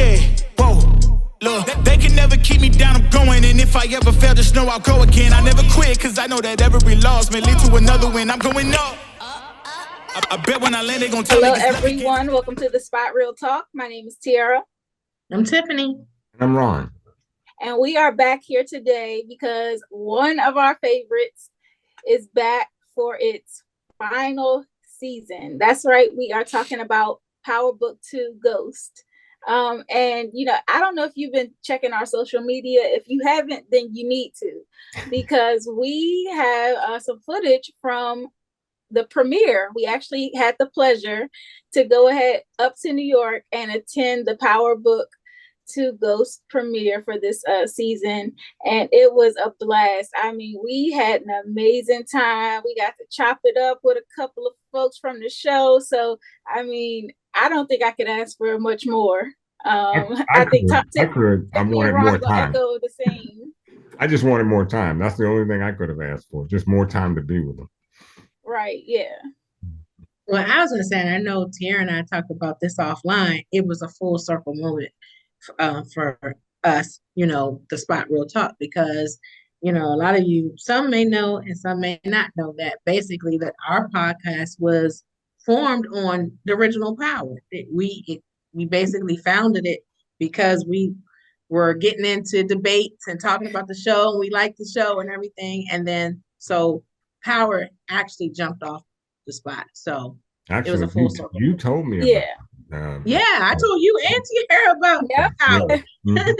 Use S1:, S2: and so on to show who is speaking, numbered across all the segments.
S1: yeah, whoa. Look, they can never keep me down, I'm going. And if I ever fail, just know I'll go again. I never quit, cause I know that every loss may lead to another win. I'm going up. I bet when I land, they gonna tell me.
S2: Hello, everyone. Welcome to the Spot Real Talk. My name is Tiara.
S3: I'm Tiffany.
S4: I'm Ron.
S2: And we are back here today because one of our favorites is back for its final season. That's right. We are talking about PowerBook 2 Ghost. And, I don't know if you've been checking our social media. If you haven't, then you need to, because we have some footage from the premiere. We actually had the pleasure to go ahead up to New York and attend the PowerBook 2 Ghost premiere for this season, and it was a blast. I mean, we had an amazing time. We got to chop it up with a couple of folks from the show. So, I mean, I don't think I could ask for much more. I think
S4: I wanted more time.
S2: Echo the same.
S4: I just wanted more time. That's the only thing I could have asked for. Just more time to be with them.
S2: Right, yeah.
S3: Well, I was going to say, and I know Tiara and I talked about this offline, it was a full circle moment for us, the Spot Real Talk, because, a lot of you, some may know and some may not know that basically that our podcast was formed on the original Power. We basically founded it because we were getting into debates and talking about the show, and we liked the show and everything. And then, so Power actually jumped off the Spot. So
S4: actually,
S3: it was a full circle.
S4: You told me about
S3: I told you and Tiara about Power.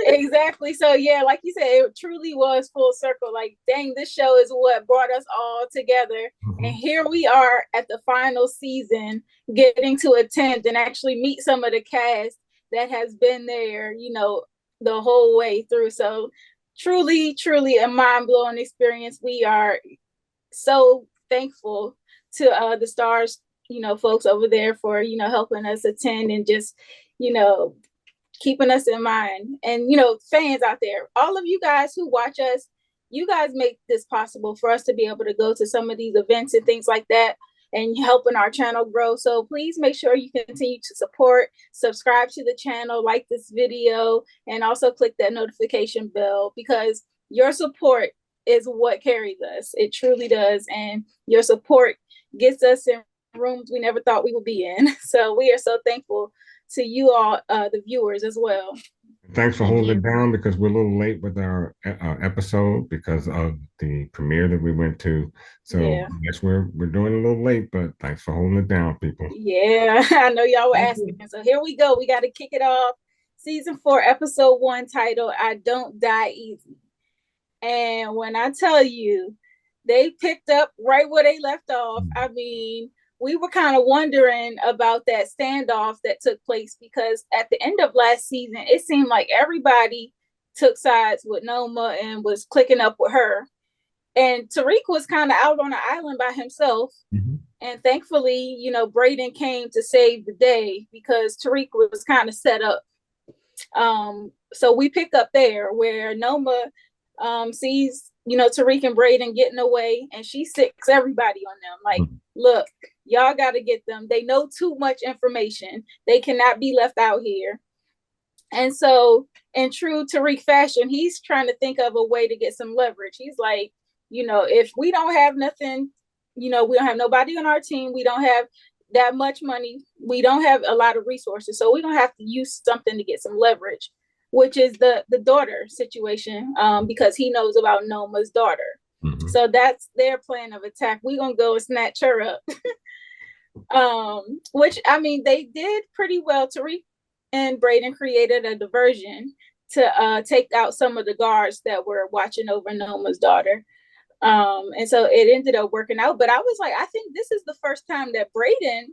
S2: Exactly. So like you said, it truly was full circle. Like, dang, this show is what brought us all together. Mm-hmm. And here we are at the final season, getting to attend and actually meet some of the cast that has been there, the whole way through. So truly a mind-blowing experience. We are so thankful to the Stars, folks over there for, helping us attend and just, keeping us in mind. And, fans out there, all of you guys who watch us, you guys make this possible for us to be able to go to some of these events and things like that and helping our channel grow. So please make sure you continue to support, subscribe to the channel, like this video, and also click that notification bell, because your support is what carries us. It truly does. And your support gets us in rooms we never thought we would be in. So we are so thankful to you all, the viewers as well.
S4: Thanks for holding it down, because we're a little late with our episode because of the premiere that we went to. So I guess we're doing a little late, but thanks for holding it down, people.
S2: Yeah, I know y'all were asking. So here we go. We got to kick it off. Season 4, episode 1, titled "I Don't Die Easy." And when I tell you, they picked up right where they left off. I mean, we were kind of wondering about that standoff that took place, because at the end of last season, it seemed like everybody took sides with Noma and was clicking up with her. And Tariq was kind of out on the island by himself. Mm-hmm. And thankfully, Brayden came to save the day, because Tariq was kind of set up. So we pick up there where Noma sees, Tariq and Brayden getting away, and she sicks everybody on them. Like, look, y'all got to get them. They know too much information. They cannot be left out here. And so, in true Tariq fashion, he's trying to think of a way to get some leverage. He's like, if we don't have nothing, we don't have nobody on our team, we don't have that much money, we don't have a lot of resources, so we're going to have to use something to get some leverage, which is the daughter situation, because he knows about Noma's daughter. Mm-hmm. So that's their plan of attack. We're going to go and snatch her up. Which, I mean, they did pretty well. Tariq and Brayden created a diversion to take out some of the guards that were watching over Noma's daughter. And so it ended up working out. But I was like, I think this is the first time that Brayden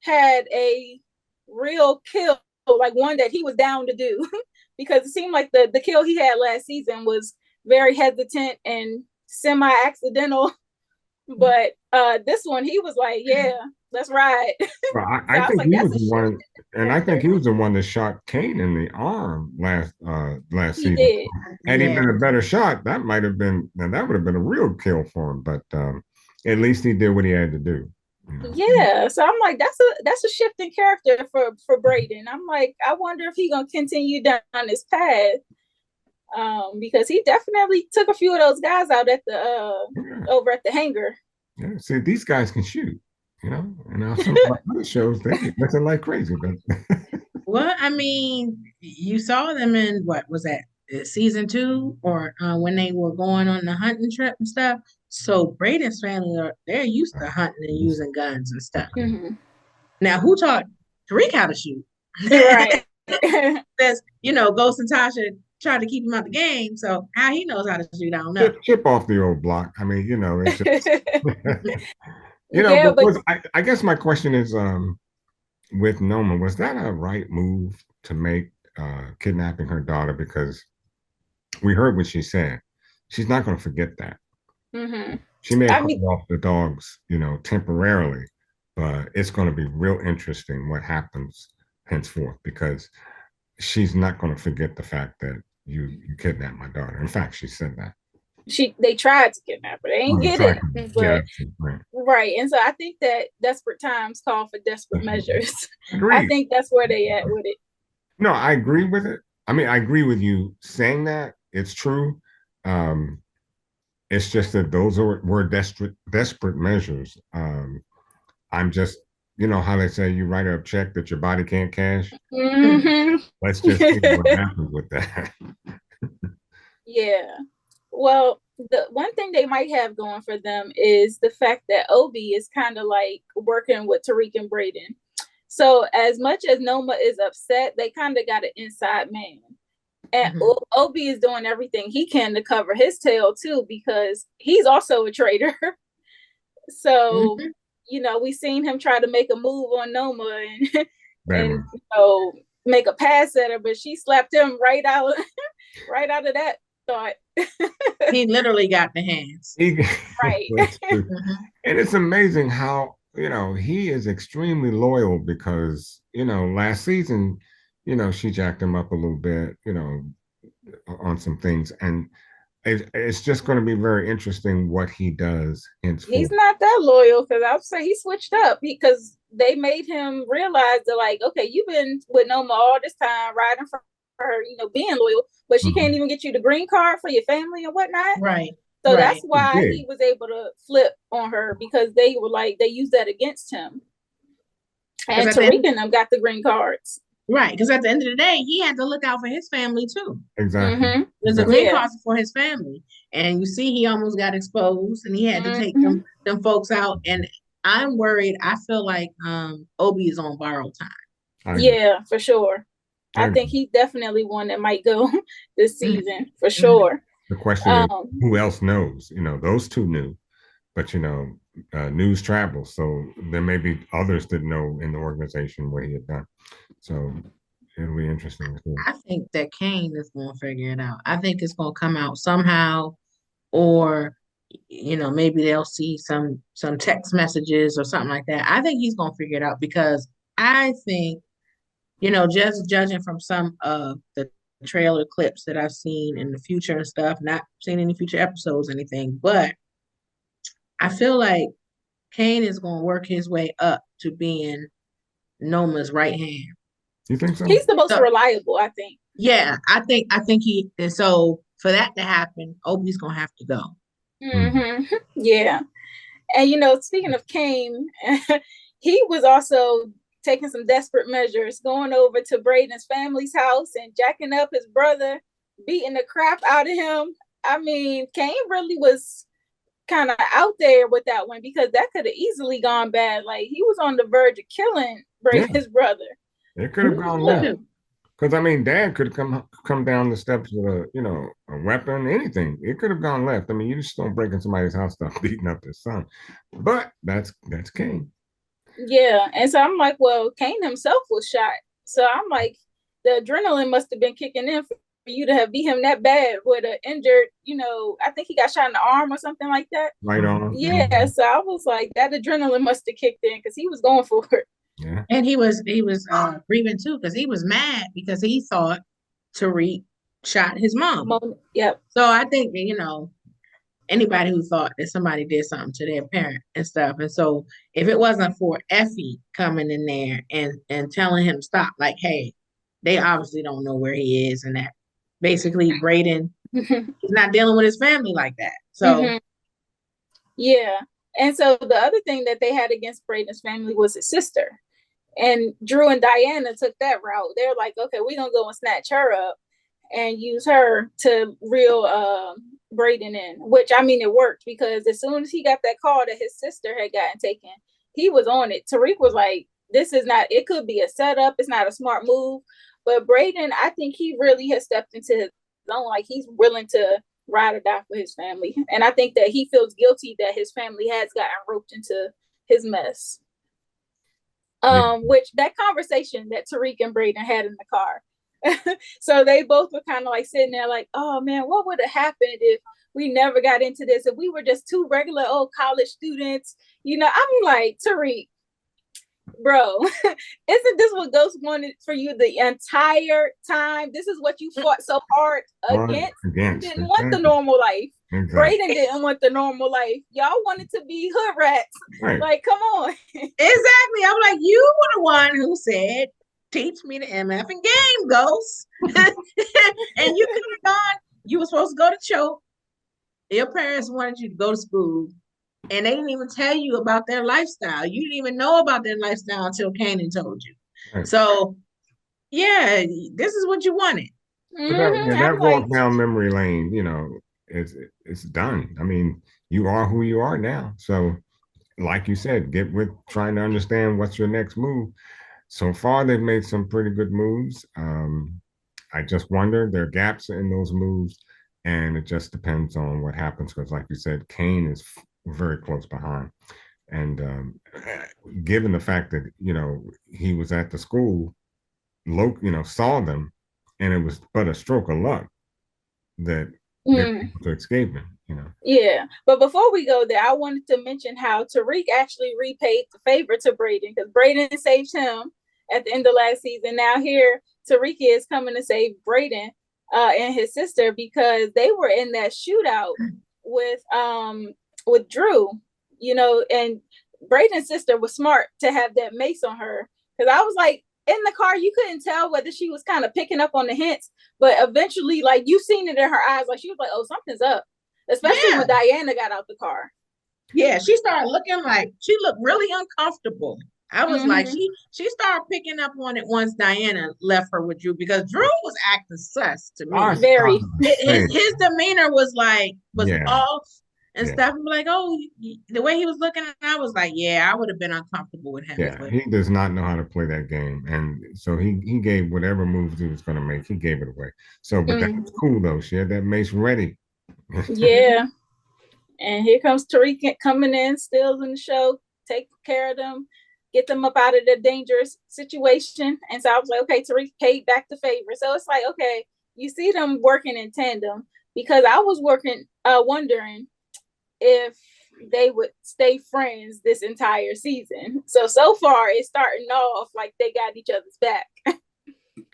S2: had a real kill, like one that he was down to do. Because it seemed like the kill he had last season was very hesitant and semi-accidental. But this one, he was like, yeah, let's ride.
S4: Well, I think he was the one, and I think he was the one that shot Kane in the arm last season.
S2: Did.
S4: Had he been a better shot, that would have been a real kill for him. But at least he did what he had to do. You know?
S2: Yeah, so I'm like, that's a shift in character for Brayden. I'm like, I wonder if he's gonna continue down this path, because he definitely took a few of those guys out at the over at the hangar.
S4: Yeah, see, these guys can shoot, you know, and now some of my other shows they get missing like crazy, but
S3: Well, I mean, you saw them in what was that season 2 or when they were going on the hunting trip and stuff. So Braden's family they're used to hunting and using guns and stuff.
S2: Mm-hmm.
S3: Now, who taught Tariq how to shoot?
S2: Right.
S3: That's Ghost and Tasha tried to keep him out the game. So how he knows how to shoot, I don't know.
S4: chip off the old block. I mean, it's just,
S2: Yeah, but
S4: I guess my question is, with Noma, was that a right move to make kidnapping her daughter? Because we heard what she said. She's not going to forget that.
S2: mm-hmm.
S4: She may have called off the dogs, temporarily, but it's going to be real interesting what happens henceforth, because she's not going to forget the fact that you kidnapped my daughter. In fact, she said that.
S2: They tried to kidnap her. They ain't get it. But, right. And so I think that desperate times call for desperate measures. I think that's where they at with it.
S4: No, I agree with it. I mean, I agree with you saying that. It's true. It's just that those were desperate measures. I'm just, how they say you write a check that your body can't cash.
S2: Mm-hmm.
S4: Let's just see what happens with that.
S2: Yeah. Well, the one thing they might have going for them is the fact that Obie is kind of like working with Tariq and Brayden. So as much as Noma is upset, they kind of got an inside man. And Obie is doing everything he can to cover his tail too, because he's also a traitor. So, we seen him try to make a move on Noma and make a pass at her, but she slapped him right out of that thought.
S3: He literally got the hands.
S2: Right.
S4: And it's amazing how, he is extremely loyal, because, last season, she jacked him up a little bit, on some things. And it's just going to be very interesting what he does.
S2: He's not that loyal, because I would say he switched up, because they made him realize that, like, okay, you've been with Noma all this time, riding for her, being loyal, but she can't even get you the green card for your family and whatnot.
S3: Right.
S2: So that's why he was able to flip on her, because they were like, they used that against him. And Tariq and them got the green cards.
S3: Right, because at the end of the day, he had to look out for his family too.
S4: Exactly.
S3: There's a green card for his family. And you see, he almost got exposed, and he had to take them folks out. And I'm worried. I feel like Obie is on borrowed time.
S2: Yeah, for sure. I think he's definitely one that might go this season, for sure.
S4: The question is, who else knows? Those two knew, but news travels, so there may be others that know in the organization what he had done. So it'll be interesting to see.
S3: I think that Kane is going to figure it out. I think it's going to come out somehow, or maybe they'll see some text messages or something like that. I think he's going to figure it out, because I think, just judging from some of the trailer clips that I've seen in the future and stuff, not seen any future episodes or anything, but I feel like Kane is going to work his way up to being Noma's right hand.
S4: You think so?
S2: He's the most reliable, I think.
S3: Yeah, I think he. And so for that to happen, Obie's going to have to go.
S2: Yeah, and speaking of Kane, he was also taking some desperate measures, going over to Braden's family's house and jacking up his brother, beating the crap out of him. I mean, Kane really was kind of out there with that one, because that could have easily gone bad. Like, he was on the verge of killing Braden's brother.
S4: It could have gone left. Because Dad could have come down the steps with a weapon, anything. It could have gone left. You just don't break in somebody's house, start beating up his son. But that's Kane.
S2: Yeah, and so I'm like, well, Kane himself was shot. So I'm like, the adrenaline must have been kicking in for you to have beat him that bad with an injured, I think he got shot in the arm or something like that.
S4: Right on.
S2: Yeah, so I was like, that adrenaline must have kicked in, because he was going for it.
S3: Yeah. And he was grieving too, because he was mad because he thought Tariq shot his mom.
S2: Yep.
S3: So I think anybody who thought that somebody did something to their parent and stuff. And so if it wasn't for Effie coming in there and telling him stop, like, hey, they obviously don't know where he is, and that basically Brayden is not dealing with his family like that. So
S2: yeah. And so the other thing that they had against Brayden's family was his sister. And Drew and Diana took that route. They're like, okay, we're going to go and snatch her up and use her to reel Brayden in, which, I mean, it worked, because as soon as he got that call that his sister had gotten taken, he was on it. Tariq was like, this is not, it could be a setup. It's not a smart move. But Brayden, I think he really has stepped into his own. Like, he's willing to ride or die for his family. And I think that he feels guilty that his family has gotten roped into his mess. Which that conversation that Tariq and Brayden had in the car. So they both were kind of like sitting there like, oh man, what would have happened if we never got into this? If we were just two regular old college students, you know, I'm like, Tariq, bro, isn't this what Ghost wanted for you the entire time? This is what you fought so hard against. You didn't want the normal life. Exactly. Brayden didn't want the normal life. Y'all wanted to be hood rats. Right. Like, come on.
S3: Exactly. I'm like, you were the one who said, teach me the MF and game, Ghost. And you could have gone. You were supposed to go to Choke. Your parents wanted you to go to school. And they didn't even tell you about their lifestyle. You didn't even know about their lifestyle until Canton told you. Right. So, yeah, this is what you wanted.
S4: That walk down memory lane, you know, it's done. I mean, you are who you are now. So, like you said, get with trying to understand what's your next move. So far, they've made some pretty good moves. I just wonder, there are gaps in those moves, and it just depends on what happens. Because, like you said, Kane is very close behind. And given the fact that, you know, he was at the school, saw them, and it was but a stroke of luck that they were able to escape him, you know.
S2: Yeah. But before we go there, I wanted to mention how Tariq actually repaid the favor to Brayden, because Brayden saved him at the end of last season. Now here, Tariq is coming to save Brayden and his sister, because they were in that shootout with Drew, you know, and Brayden's sister was smart to have that mace on her, because I was like, in the car, you couldn't tell whether she was kind of picking up on the hints, but eventually, like, you seen it in her eyes, like she was like, oh, something's up, especially when Diana got out the car.
S3: Yeah, she started looking like, she looked really uncomfortable. I was like, she started picking up on it once Diana left her with Drew, because Drew was acting sus to me.
S2: Very.
S3: His demeanor was off and stuff. I'm like, oh, the way he was looking, I was like, yeah, I would have been uncomfortable with him.
S4: Yeah, he does not know how to play that game. And so he gave whatever moves he was going to make, he gave it away. So, but that was cool, though. She had that mace ready.
S2: Yeah. And here comes Tariq coming in, still in the show, take care of them, get them up out of the dangerous situation. And so I was like, okay, Tariq paid back the favor. So it's like, okay, you see them working in tandem, because I was wondering if they would stay friends this entire season. So far it's starting off like they got each other's back.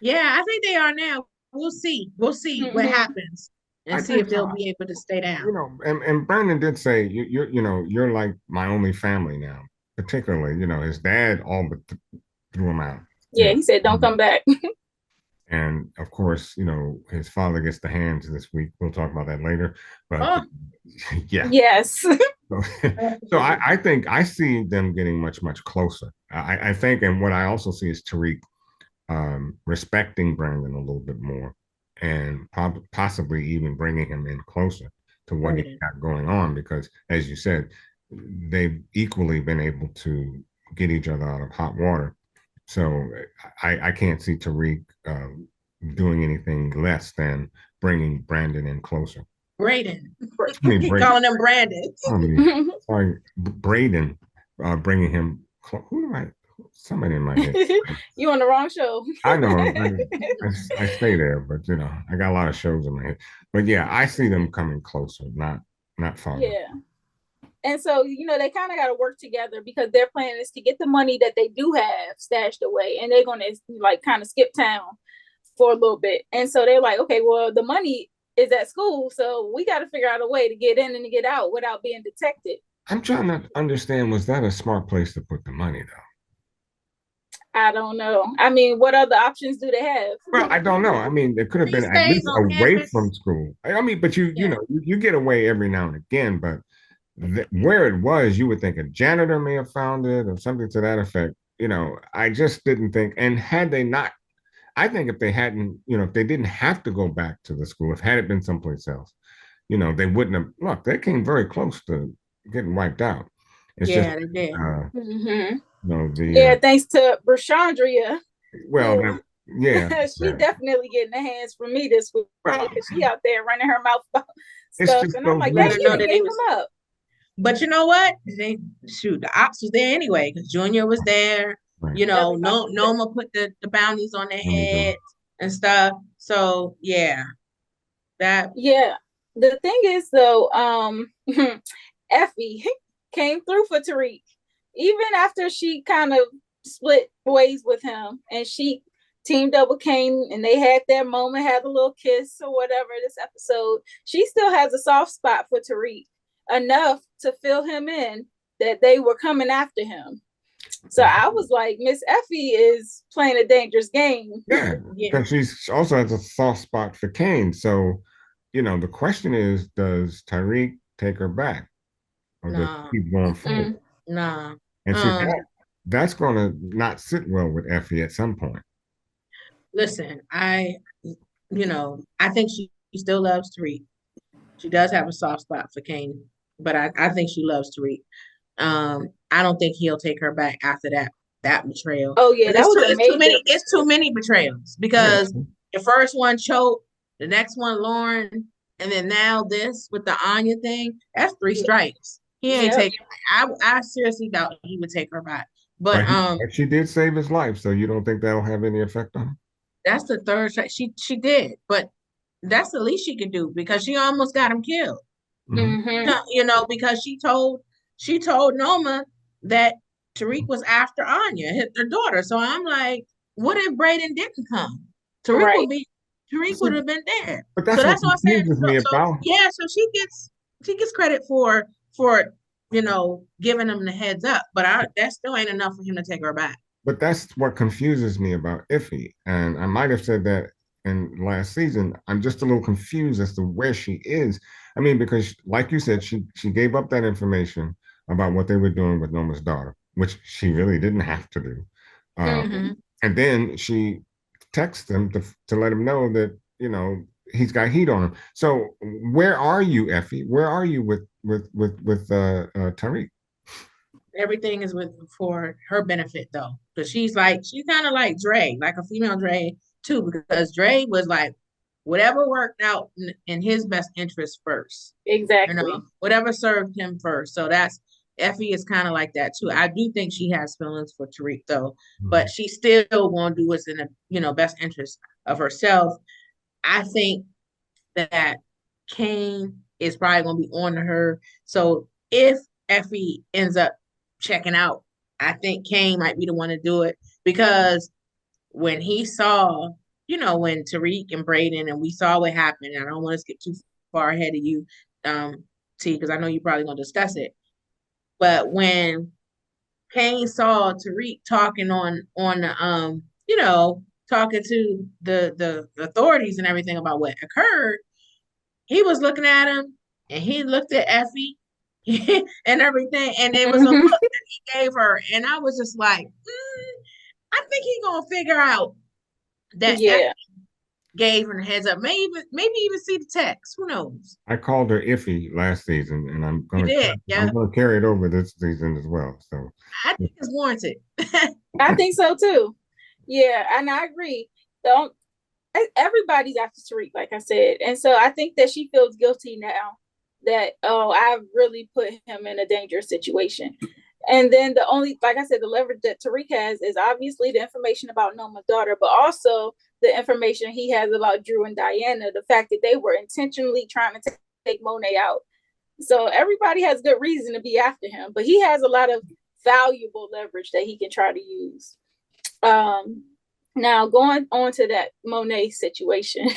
S3: Yeah, I think they are now. We'll see what happens, and see if they'll be able to stay down.
S4: You know, and Brandon did say, you're like my only family now. Particularly, you know, his dad all but threw him out.
S2: Yeah, he said, don't come back.
S4: And of course, you know, his father gets the hands this week. We'll talk about that later. But yeah.
S2: Yes.
S4: So I think I see them getting much, much closer. I think, and what I also see is Tariq respecting Brandon a little bit more, and possibly even bringing him in closer to what he got going on, because, as you said, they've equally been able to get each other out of hot water. So I can't see Tariq doing anything less than bringing Brandon in closer.
S3: Braden. Calling him Brandon.
S4: Sorry, Braden, bringing him somebody in my head.
S2: You on the wrong show.
S4: I know. I stay there, but, you know, I got a lot of shows in my head. But yeah, I see them coming closer, not farther.
S2: Yeah. And so, you know, they kind of got to work together, because their plan is to get the money that they do have stashed away, and they're going to like kind of skip town for a little bit. And so they're like, okay, well, the money is at school, so we got to figure out a way to get in and to get out without being detected.
S4: I'm trying to understand, was that a smart place to put the money, though?
S2: I don't know. I mean, what other options do they have?
S4: Well, I don't know. I mean, it could have
S3: He
S4: been at
S3: stays
S4: least
S3: on
S4: away
S3: campus.
S4: from school. I mean, but you
S3: Yeah.
S4: know, you get away every now and again, but where it was, you would think a janitor may have found it or something to that effect. You know, I just didn't think. And had they not, I think if they hadn't, you know, if they didn't have to go back to the school, if had it been someplace else, you know, they wouldn't have. Look, they came very close to getting wiped out. It's just,
S3: Yeah, they did.
S2: Mm-hmm.
S4: you know,
S2: Yeah, thanks to Brashandria,
S4: well,
S2: who
S4: yeah,
S2: she definitely getting the hands from me this week
S4: well,
S2: because she out there running her mouth about
S4: it's
S2: stuff,
S4: just
S2: and I'm
S4: those
S2: like,
S3: Let
S2: dang,
S3: her
S2: you
S3: know
S2: done
S3: that
S2: gave
S3: it was.
S2: him up.
S3: But you know what? The ops was there anyway because Junior was there.
S4: right.
S3: You know,
S2: Everybody was there.
S3: Noma put the bounties on their
S4: Let me go.
S3: heads and stuff. So yeah, that
S2: Yeah. The thing is though, Effie came through for Tariq. Even after she kind of split ways with him and she teamed up with Kane and they had their moment, had a little kiss or whatever this episode, she still has a soft spot for Tariq enough to fill him in that they were coming after him. So I was like, Miss Effie is playing a dangerous game.
S4: Yeah,
S3: yeah.
S4: because she also has a soft spot for Kane. So, you know, the question is, does Tariq take her back, or does
S3: Nah,
S4: he keep going forward?
S3: nah.
S4: And see that's going to not sit well with Effie at some point.
S3: Listen, I think she still loves Tariq. She does have a soft spot for Kane, but I think she loves Tariq. I don't think he'll take her back after that betrayal.
S2: Oh yeah, that was a
S3: It's too
S2: major.
S3: many. It's too many betrayals because
S4: Yeah.
S3: the first one choked, the next one Lauren, and then now this with the Anya thing. That's 3 strikes. He ain't
S2: Yep.
S3: taking. I seriously doubt he would take her back. But
S4: But she did save his life, so you don't think that'll have any effect on him?
S3: that's the 3rd strike. She did, but that's the least she could do because she almost got him killed.
S2: Mm-hmm.
S3: Because she told Noma that Tariq was after Anya, her daughter. So I'm like, what if Brayden didn't come? Tariq
S2: Right.
S3: would have been there.
S4: But
S3: So
S4: that's what
S3: that's what I said.
S4: confuses me about.
S3: So she gets credit for giving him the heads up. But that still ain't enough for him to take her back.
S4: But that's what confuses me about Iffy. And I might have said that in last season. I'm just a little confused as to where she is. I mean, because like you said, she gave up that information about what they were doing with Noma's daughter, which she really didn't have to do.
S3: Mm-hmm.
S4: And then she texts him to let him know that, you know, he's got heat on him. So where are you, Effie? Where are you with Tariq?
S3: Everything is for her benefit though, because she's kind of like Dre, like a female Dre too, because Dre was like whatever worked out in his best interest first.
S2: Exactly.
S3: Whatever served him first. So that's Effie is kind of like that too. I do think she has feelings for Tariq though, but she still won't do what's in the best interest of herself. I think that Kane is probably gonna be on to her. So if Effie ends up checking out, I think Kane might be the one to do it because when he saw, when Tariq and Brayden and we saw what happened, and I don't want to skip too far ahead of you, T, because I know you're probably gonna discuss it. But when Kane saw Tariq talking on talking to the authorities and everything about what occurred, he was looking at him and he looked at Effie and everything, and it was a look that he gave her, and I was just like, I think he's gonna figure out that
S2: Yeah.
S3: Effie gave her a heads up. Maybe even see the text. Who knows?
S4: I called her Iffy last season, and I'm
S3: You
S4: gonna
S3: did, yeah.
S4: I'm gonna carry it over this season as well. So
S3: I think it's warranted.
S2: I think so too. Yeah, and I agree. Everybody's after Tariq, like I said, and so I think that she feels guilty now that I've really put him in a dangerous situation. And then the only, like I said, the leverage that Tariq has is obviously the information about Noma's daughter, but also the information he has about Drew and Diana, the fact that they were intentionally trying to take Monet out. So everybody has good reason to be after him, but he has a lot of valuable leverage that he can try to use. Now going on to that Monet situation,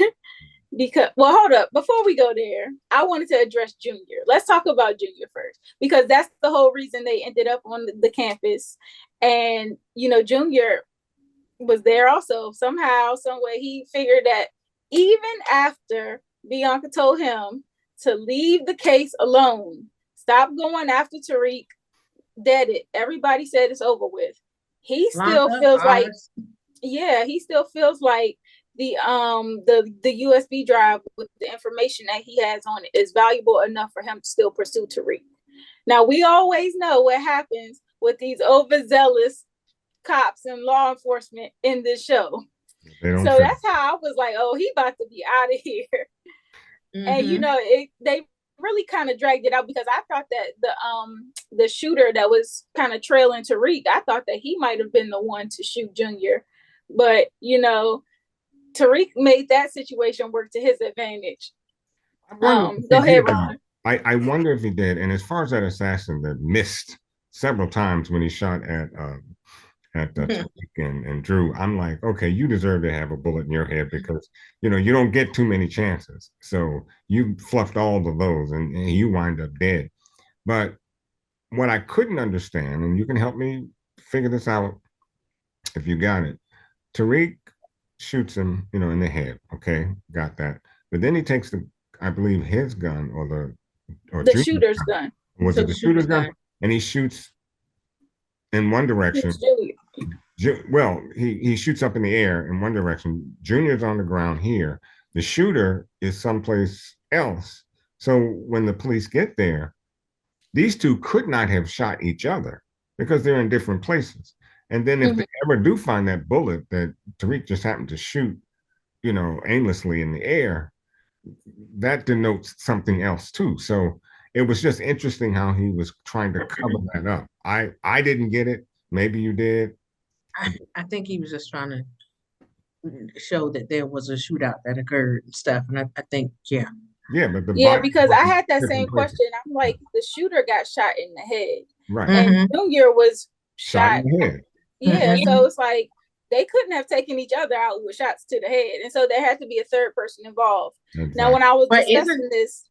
S2: Because, well, hold up. Before we go there, I wanted to address Junior. Let's talk about Junior first, because that's the whole reason they ended up on the campus. And, you know, Junior was there also. Somehow, some way, he figured that even after Bianca told him to leave the case alone, stop going after Tariq, dead it. Everybody said it's over with. He still feels like, he still feels like the USB drive with the information that he has on it is valuable enough for him to still pursue Tariq. Now, we always know what happens with these overzealous cops and law enforcement in this show. So that's how I was like, oh, he about to be out of here. Mm-hmm. And you know, they really kind of dragged it out, because I thought that the shooter that was kind of trailing Tariq, I thought that he might have been the one to shoot Junior. But, you know, Tariq made that situation work to his advantage. Go ahead, Ron.
S4: I wonder if he did. And as far as that assassin that missed several times when he shot at Tariq and Drew, I'm like, okay, you deserve to have a bullet in your head, because, you know, you don't get too many chances. So you fluffed all of those and you wind up dead. But what I couldn't understand, and you can help me figure this out if you got it, Tariq shoots him, you know, in the head. Okay, got that. But then he takes I believe his gun or
S2: the shooter's gun.
S4: Was it the shooter's gun? And he shoots in one direction. Well, he shoots up in the air in one direction. Junior's on the ground here. The shooter is someplace else. So when the police get there, these two could not have shot each other because they're in different places. And then if they ever do find that bullet that Tariq just happened to shoot, you know, aimlessly in the air, that denotes something else too. So it was just interesting how he was trying to cover that up. I didn't get it. Maybe you did.
S3: I think he was just trying to show that there was a shootout that occurred and stuff. And I think, yeah.
S4: Yeah, but
S2: because I had that same question. I'm like, the shooter got shot in the head.
S4: Right.
S2: And Junior was shot
S4: in the head.
S2: Yeah, so it's like they couldn't have taken each other out with shots to the head. And so there had to be a third person involved. Exactly. Now, when I was discussing this,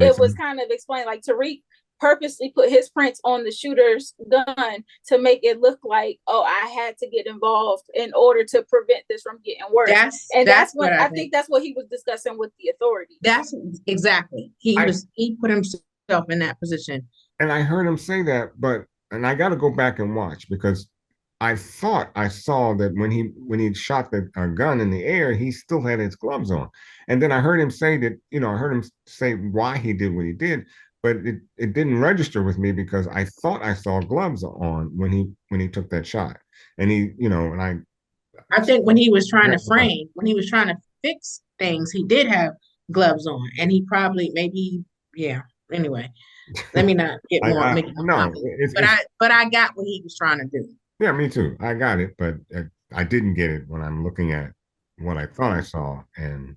S2: it was kind of explained like Tariq purposely put his prints on the shooter's gun to make it look like, oh, I had to get involved in order to prevent this from getting worse. That's what I think that's what he was discussing with the authorities.
S3: That's exactly. He put himself in that position.
S4: And I heard him say that, and I got to go back and watch, because I thought I saw that when he shot the gun in the air, he still had his gloves on. And then I heard him say that, you know, I heard him say why he did what he did, but it didn't register with me, because I thought I saw gloves on when he took that shot. And he, you know, and
S3: I think when he was trying to fix things, he did have gloves on, and he probably anyway, let me not get more. But I got what he was trying to do.
S4: Yeah, me too. I got it, but I didn't get it when I'm looking at what I thought I saw and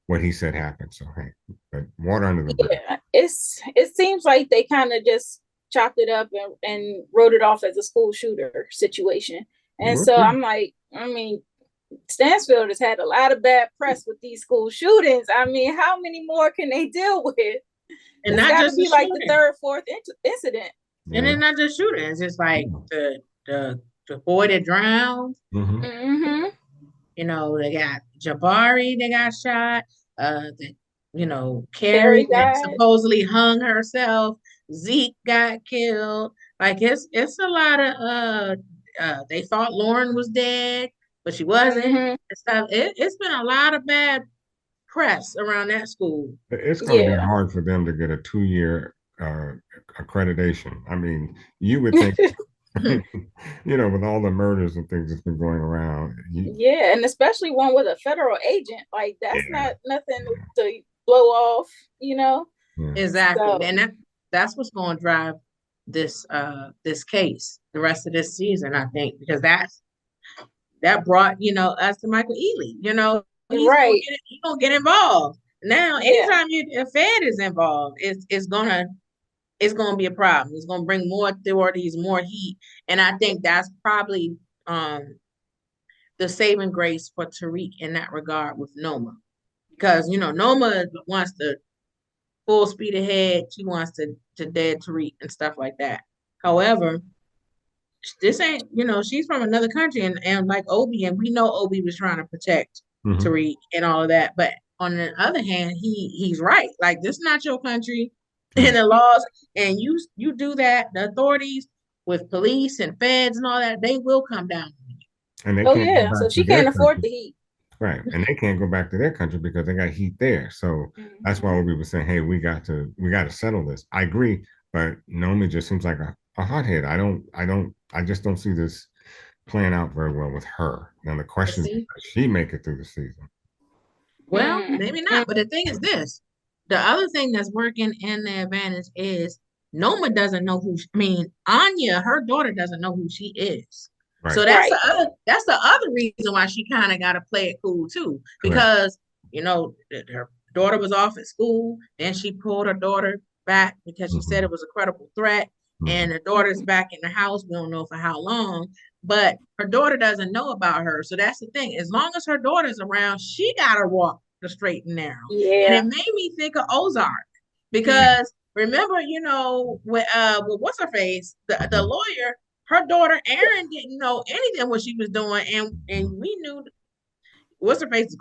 S4: what he said happened. So, hey, but water under the bridge.
S2: Yeah, it seems like they kind of just chopped it up and wrote it off as a school shooter situation. And so I'm like, I mean, Stansfield has had a lot of bad press with these school shootings. I mean, how many more can they deal with? And it's got to be like the third, fourth incident.
S3: Yeah. And it's not just shootings. It's like the boy that drowned.
S4: Mm-hmm.
S2: Mm-hmm.
S3: You know, they got Jabari, they got shot. Carrie that supposedly hung herself. Zeke got killed. Like it's a lot of they thought Lauren was dead, but she wasn't. And stuff. It's been a lot of bad press around that school.
S4: It's going to be hard for them to get a 2-year accreditation. I mean, you would think, you know, with all the murders and things that's been going around.
S2: And especially one with a federal agent. Like, that's not nothing to blow off, you know?
S3: Yeah. Exactly. So, and that's what's going to drive this case the rest of this season, I think, because that brought, you know, us to Michael Ealy, you know. He's gonna get involved. Now, anytime a Fed is involved, it's gonna be a problem. It's gonna bring more authorities, more heat. And I think that's probably the saving grace for Tariq in that regard with Noma. because Noma wants to full speed ahead. She wants to dead Tariq and stuff like that. However, this ain't, she's from another country, and like Obie, and we know Obie was trying to protect Tariq and all of that. But on the other hand, he's right. Like, this is not your country, and the laws, and you do that, the authorities with police and feds and all that, they will come down.
S4: And they can't go back
S2: so
S4: to
S2: she
S4: their
S2: can't afford
S4: country.
S2: the heat.
S4: Right. And they can't go back to their country because they got heat there. So that's why we were saying, hey, we got to settle this. I agree, but Naomi just seems like a hothead. I just don't see this playing out very well with her. Now the question is, does she make it through the season?
S3: Well, maybe not. But the thing is this. The other thing that's working in their advantage is Noma doesn't know Anya, her daughter doesn't know who she is. Right. So that's the other reason why she kind of got to play it cool too, because her daughter was off at school, then she pulled her daughter back because she said it was a credible threat, and her daughter's back in the house. We don't know for how long, but her daughter doesn't know about her. So that's the thing. As long as her daughter's around, she got to walk the straight and narrow. Yeah. And it made me think of Ozark because remember, with what's her face, the lawyer. Her daughter Erin didn't know anything what she was doing, and we knew what's her face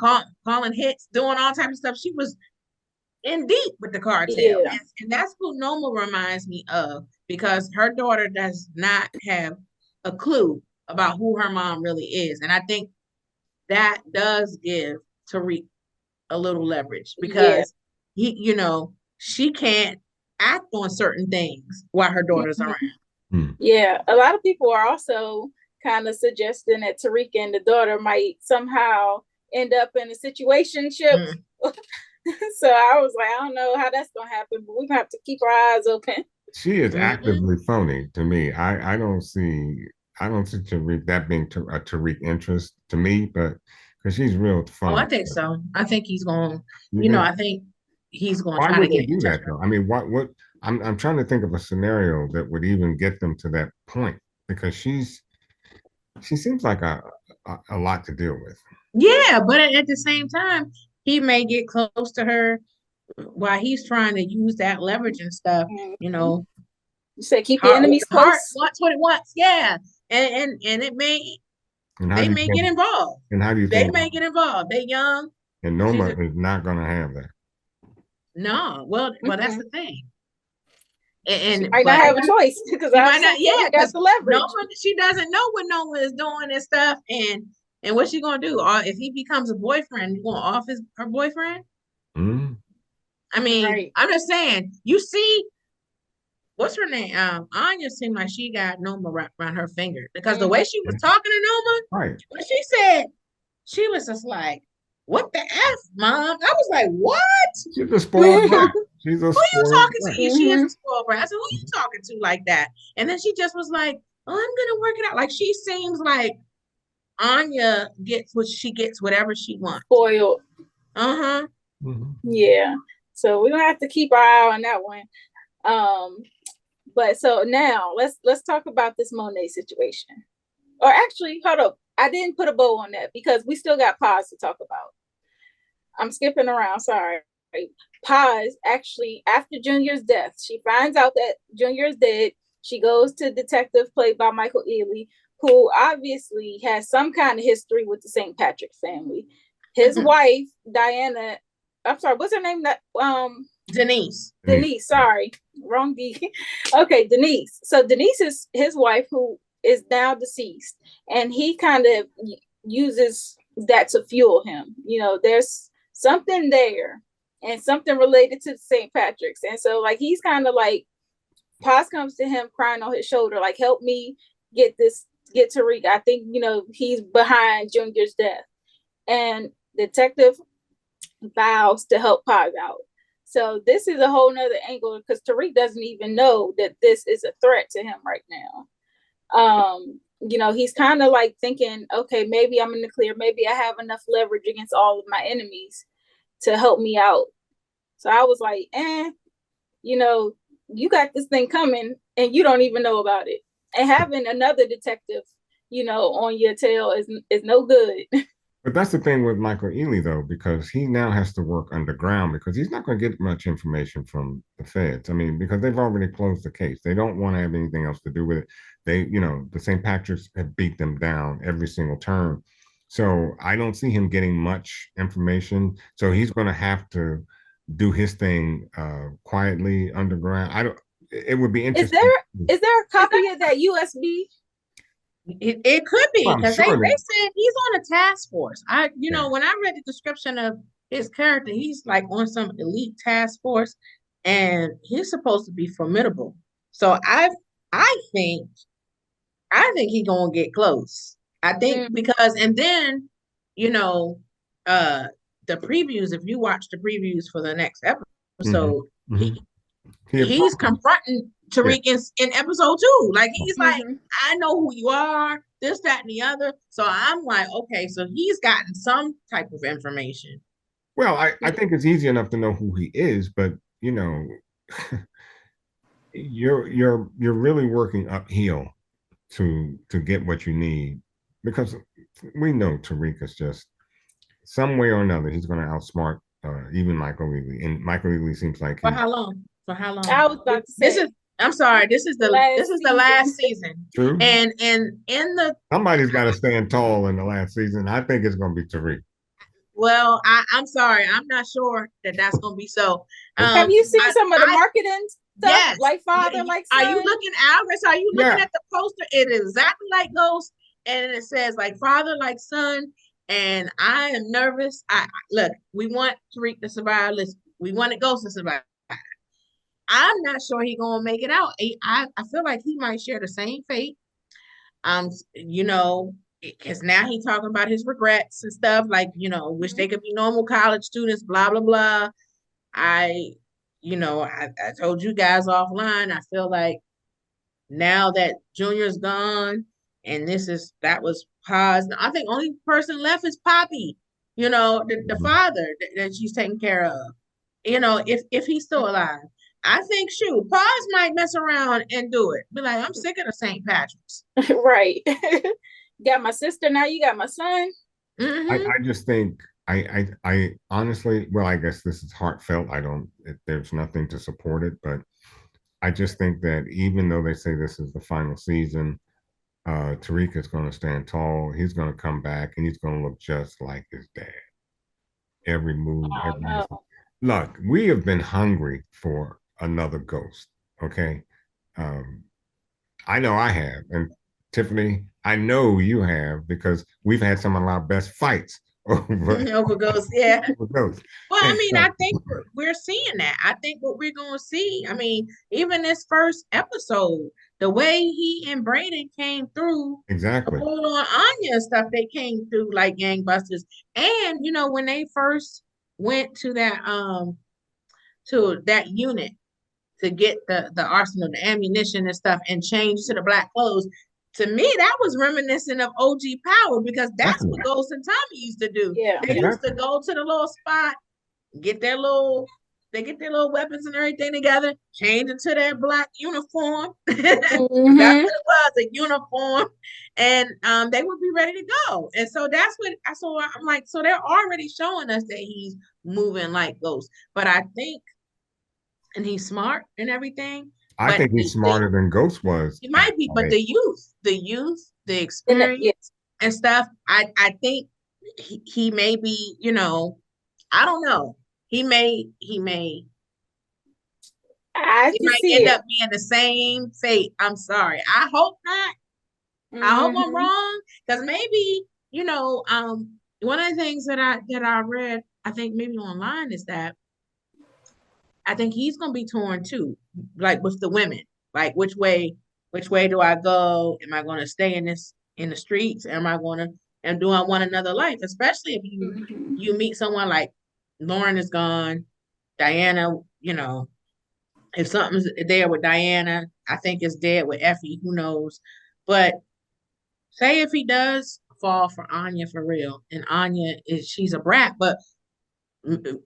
S3: calling hits, doing all types of stuff. She was in deep with the cartel, and that's who Noma reminds me of, because her daughter does not have a clue about who her mom really is, and I think that does give Tariq a little leverage because she can't act on certain things while her daughter's around.
S2: Yeah, a lot of people are also kind of suggesting that Tariq and the daughter might somehow end up in a situationship. So I was like, I don't know how that's gonna happen, but we have to keep our eyes open.
S4: She is actively phony to me. I don't see Tariq that being a Tariq interest to me, but because she's real phony.
S3: Oh, I think so. I think he's going. I think he's going to try to get
S4: do that though. I mean, what? I'm trying to think of a scenario that would even get them to that point, because she seems like a lot to deal with.
S3: Yeah, but at the same time, he may get close to her while he's trying to use that leverage and stuff.
S2: You say keep your enemies close.
S3: That's what it wants. Yeah, and it may. They may get involved.
S4: And how do you
S3: think? They may get involved. They young.
S4: And Noma is not going to have that.
S3: No, well, that's the thing. And
S2: she might not have a choice because I might not.
S3: Yeah,
S2: that's the leverage.
S3: Noma, she doesn't know what Noma is doing and stuff, and what's she gonna do? If he becomes a boyfriend, you gonna off her boyfriend? I mean, I'm just saying. You see, what's her name? Anya seemed like she got Noma wrapped around her finger because the way she was talking to Noma, when she said, she was just like, "What the f, mom?" I was like, "What?"
S4: She's a spoiled brat. She's a
S3: who you talking to? She is a spoiled brat. I said, "Who you talking to like that?" And then she just was like, "Oh, I'm gonna work it out." Like, she seems like Anya gets what she gets, whatever she wants.
S2: Spoiled. Yeah. So we're gonna have to keep our eye on that one. But so now let's talk about this Monet situation. Or actually, hold up. I didn't put a bow on that because we still got Paz to talk about. I'm skipping around, sorry. Paz actually, after Junior's death, she finds out that Junior's dead. She goes to detective played by Michael Ealy, who obviously has some kind of history with the St. Patrick family. His wife, Diana, I'm sorry, what's her name?
S3: Denise.
S2: Denise, sorry. Wrong D. Okay, Denise. So Denise is his wife, who is now deceased. And he kind of uses that to fuel him. There's something there and something related to St. Patrick's. And so, like, he's kind of like, Paz comes to him crying on his shoulder, like, help me get Tariq. I think, he's behind Junior's death. And detective vows to help Paz out. So this is a whole nother angle because Tariq doesn't even know that this is a threat to him right now. He's kind of like thinking, okay, maybe I'm in the clear. Maybe I have enough leverage against all of my enemies to help me out. So I was like, you got this thing coming and you don't even know about it. And having another detective, on your tail is no good.
S4: But that's the thing with Michael Ealy, though, because he now has to work underground because he's not going to get much information from the feds. I mean, because they've already closed the case. They don't want to have anything else to do with it. The St. Patrick's have beat them down every single turn. So I don't see him getting much information. So he's going to have to do his thing quietly underground. I don't. It would be
S2: Is
S4: interesting.
S2: there a copy of that USB?
S3: It could be
S4: Well, I'm
S3: because
S4: sure
S3: they said he's on a task force.
S4: Yeah.
S3: When I read the description of his character, he's like on some elite task force, and he's supposed to be formidable. So I think he's gonna get close. I think because and then you know the previews. If you watch the previews for the next episode, he's confronting Tariq in episode 2. Like he's like, I know who you are, this, that, and the other. So I'm like, okay, so he's gotten some type of information.
S4: Well, I think it's easy enough to know who he is, but you're really working uphill to get what you need because we know Tariq is just some way or another he's going to outsmart even Michael Ealy, and Michael Ealy seems like
S3: For how long? For how long?
S2: I was about to say
S3: I'm sorry. This is the last season.
S4: True.
S3: And in the
S4: somebody's got to stand tall in the last season. I think it's going to be Tariq.
S3: Well, I'm sorry. I'm not sure that's going to be so.
S2: Have you seen some of the marketing stuff?
S3: Yes.
S2: Like father, like son?
S3: Are you looking, Alice? Are you looking at the poster? It is exactly like Ghost, and it says like father, like son. And I am nervous. Look, we want Tariq to survive. We want Ghost to survive. I'm not sure he's gonna make it out. I feel like he might share the same fate. Because now he's talking about his regrets and stuff, like, wish they could be normal college students, blah, blah, blah. I told you guys offline, I feel like now that Junior's gone and that was Pa's, I think only person left is Poppy, the father that she's taking care of, if he's still alive. I think, shoot, Pa's might mess around and do it. Be like, I'm sick of the St. Patrick's.
S2: Right. Got my sister, now you got my son.
S4: I just think I honestly, well, I guess this is heartfelt. There's nothing to support it, but I just think that even though they say this is the final season, Tariq is going to stand tall. He's going to come back and he's going to look just like his dad. Every move, Look, we have been hungry for another Ghost. Okay. I know I have. And Tiffany, I know you have because we've had some of our best fights
S3: over Ghost. Yeah.
S4: Over Ghost.
S3: Well, I mean, I think we're seeing that. I think what we're going to see, I mean, even this first episode, the way he and Brayden came through.
S4: Exactly.
S3: On Anya and stuff, they came through like gangbusters. And, when they first went to that unit to get the arsenal, the ammunition and stuff, and change to the black clothes. To me, that was reminiscent of OG Power because that's what Ghost and Tommy used to do.
S2: Yeah.
S3: They used to go to the little spot, get their little weapons and everything together, change into their black uniform. That's what it was, a uniform. And they would be ready to go. And so that's what I'm like, so they're already showing us that he's moving like Ghost. But I think, and he's smart and everything.
S4: I think he's smarter than Ghost was.
S3: He might be, but the youth, the experience and stuff, I think he may be, I don't know. He may end up being the same fate. I'm sorry. I hope not. I hope I'm wrong. Because maybe, one of the things that I read, I think maybe online, is that I think he's gonna be torn too, like with the women. Like which way do I go? Am I gonna stay in the streets? And do I want another life? Especially if you meet someone like Lauren is gone, Diana, if something's there with Diana, I think it's dead with Effie, who knows? But say if he does fall for Anya for real, and Anya she's a brat, but